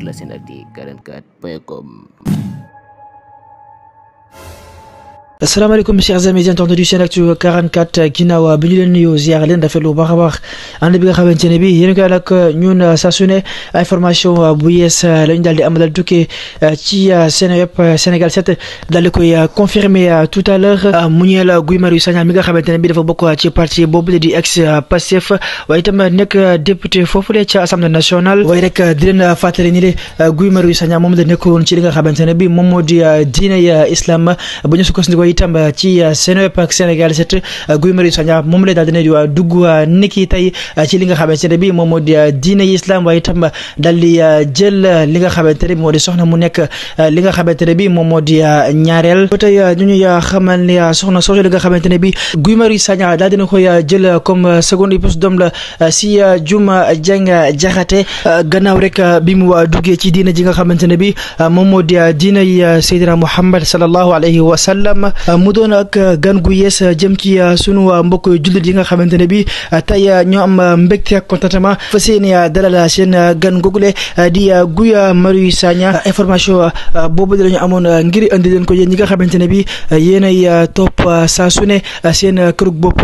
sur la Senactu 44.com. asalaamaaleykum chers amis internautes du Senactu 44 ginnaaw bi ñu leen nuyoo ziar leen rafetlu bu baax a baax ànd bi nga xamante ne bii yéen koy ànd ak ñun saa su ne information bu yees la ñu daal di amalal tukkee ci Seneweb Sénégal 7 daal di koy confirmer tout à l'heure mu ñeel Guy Marius Sagna mi nga xamante ne bii dafa bokk ci parti boobu di ex Pastef waaye itam nekk député foofule ca assemblée nationale waaye rek di leen fàttali ni de Guy Marius Sagna moom la nekkoon ci li nga xamante ne bii moom moo di diine islam bu ñu sukkandikoo itam ci Seneweb ak Sénégal 7 Guy Marius Sagna moom la daal dina di dugg niki tey ci li nga xamante ne bii moom moo di diine islam waaye itam daal di jël li nga xamante ne bii moo di soxna mu nekk li nga xamante ne bii moom moo di ñaareel ba tey ñu ñuy xamal ni soxna soosu li nga xamante ne bii Guy Marius Sagna daal dina koy jël comme seconde épouse doom la si Diouma Dieng Diakhaté gannaaw rek bi mu duggee ci diine ji nga xamante ne bii moom moo di diine yi Seydina Muhammad sallallahu alayhi wa sallam mu doon ak gan gu yees jëm ci sunu mbokk jullit yi nga xamante ne bi tey ñoo am mbégte ak contentement fas yéene dalal seen gan googule di Guy Marius Sagna information boobu la ñu amoon ngir andi leen ko yéen ñi nga xamante ne bi yéenay topp saa su ne seen kërug bopp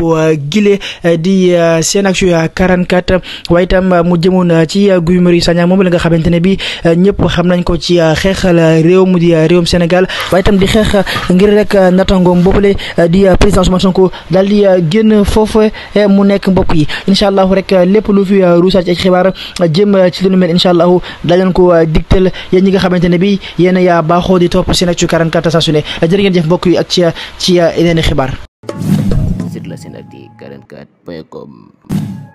gile di Senactu 44 waaye itam mu jëmoon ci Guy Marius Sagna moom la nga xamante ne bi ñëpp xam nañ ko ci xeexal réew mu di réewum Sénégal waaye itam di xeex ngir rek natangoom boobule di président Ousmane Sonko daal di génn foofu mu nekk mbokk yi incha allahu rek lépp lu fi ruusaat ci ay xibaar jëm ci lu nu mel incha allahu daal leen ko digtal yéen ñi nga xamante ne bi yéen yaa baaxoo di topp Senactu 44 saa su ne jërë ngeen jëf mbokk yi ak ci yeneen xibaar sur la Senactu 44.com.